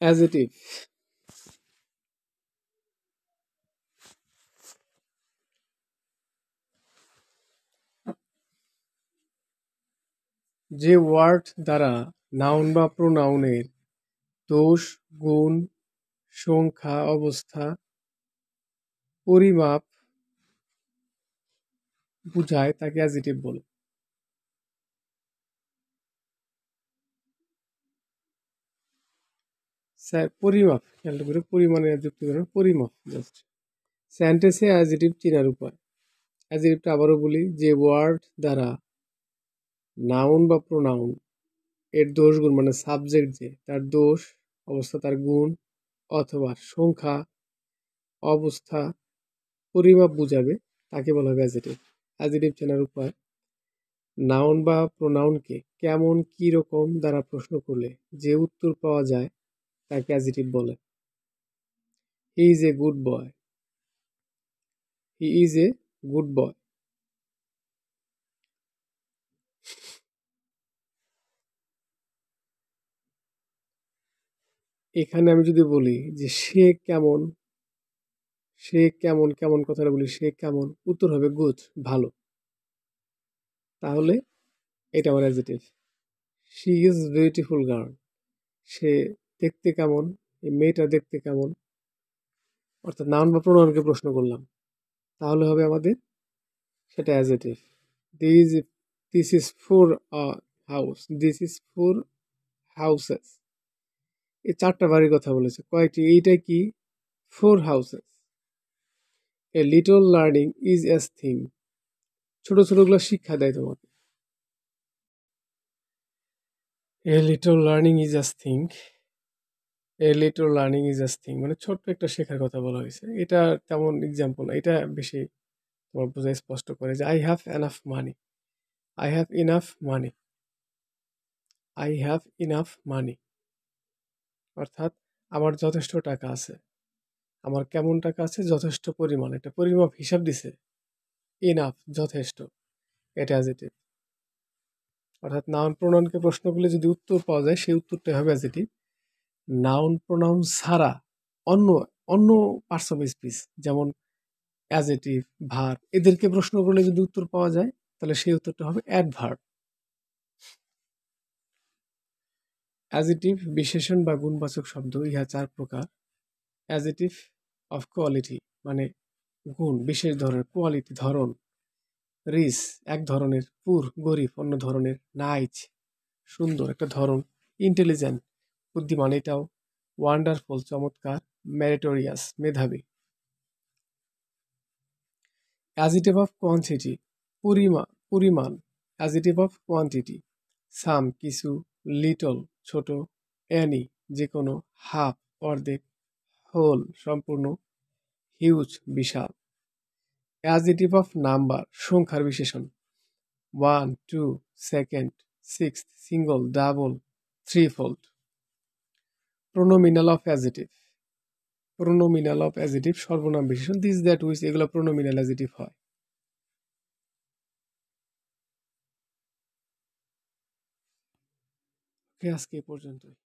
Adjective যে word দ্বারা noun বা প্রোনাউনের দোষ, গুণ, সংখ্যা, অবস্থা, পরিমাপ বুঝায় তাকে অ্যাজেটিভ বলে। পরিমাপ খেয়াল করে পরিমাণে যুক্ত করে পরিমাপ জাস্ট। সেন্টেন্সে অ্যাজেটিভ চেনার উপায়। অ্যাজেটিভটা আবারও বলি, যে ওয়ার্ড দ্বারা নাউন বা প্রোনাউন এর দোষ গুণ মানে সাবজেক্ট যে তার দোষ, অবস্থা তার গুণ অথবা সংখ্যা, অবস্থা, পরিমাপ বুঝাবে তাকে বলা হবে অ্যাজেটিভ। অ্যাজেটিভ চেনার উপায়, নাউন বা প্রোনাউনকে কেমন কি রকম দ্বারা প্রশ্ন করলে যে উত্তর পাওয়া যায় তাকে অ্যাজেটিভ বলে। He is a good boy, he is a good boy. এখানে আমি যদি বলি যে সে কেমন, সে কেমন, কেমন কথাটা বলি সে কেমন, উত্তর হবে গুড, ভালো। তাহলে এটা আমার adjective. She is beautiful girl, সে দেখতে কেমন, এই মেয়েটা দেখতে কেমন, অর্থাৎ নাউন বা প্রোনাউনকে প্রশ্ন করলাম, তাহলে হবে আমাদের সেটা adjective. This this is four house, this is four houses. এই চারটা বাড়ির কথা বলেছে, কয়টি, এইটা কি, four houses. A little learning is S thing, ছোট ছোটগুলো শিক্ষা দেয় তোমাকে। A little learning is us thing, a little learning is us thing মানে ছোট্ট একটা শেখার কথা বলা হয়েছে। এটা তেমন এক্সাম্পল, এটা বেশি তোমার বোঝায় স্পষ্ট করে যে I have enough money, I have enough money, I have enough মানি, অর্থাৎ আমার যথেষ্ট টাকা আছে। আমার কেমন টাকা আছে, যথেষ্ট পরিমাণ, একটা পরিমাপ হিসাব দিছে, ইনাফ যথেষ্ট, এটা অ্যাজেটিভ। অর্থাৎ নাউন প্রোনাউনকে প্রশ্ন করলে যদি উত্তর পাওয়া যায় সেই উত্তরটাই হবে অ্যাজেটিভ। নাউন প্রোনাউন ছাড়া অন্য অন্য পার্টস অফ স্পিচ যেমন অ্যাজেটিভ, ভার্ব, এদেরকে প্রশ্ন করলে যদি উত্তর পাওয়া যায় তাহলে সেই উত্তরটা হবে অ্যাডভার্ব। অ্যাজেটিভ বিশেষণ বা গুণবাচক শব্দ, ইহা চার প্রকার। অ্যাজেটিভ অফ কোয়ালিটি মানে গুণ, বিশেষ ধরনের, কোয়ালিটি ধরন, রিচ এক ধরনের, পুর গরিব অন্য ধরনের, নাইস সুন্দর একটা ধরন, ইন্টেলিজেন্ট বুদ্ধিমান এটাও, ওয়ান্ডারফুল চমৎকার, মেরিটোরিয়াস মেধাবী। অ্যাজিটিভ অফ কোয়ান্টিটি পরিমাণ, অ্যাজিটিভ অফ কোয়ান্টিটি সাম কিছু, লিটল ছোট, অ্যানি যে কোনো, হাফ অর্ধেক, হোল সম্পূর্ণ, হিউজ বিশাল। অ্যাজিটিভ অফ নাম্বার সংখ্যার বিশেষণ, one two, second, six single, double, three fold. Pronominal of adjective, pronominal of adjective সর্বনাম বিশেষণ, দিস দ্যাট উইচ এগুলো প্রোনোমিনাল অ্যাজিটিভ হয়। আজকে এ পর্যন্তই।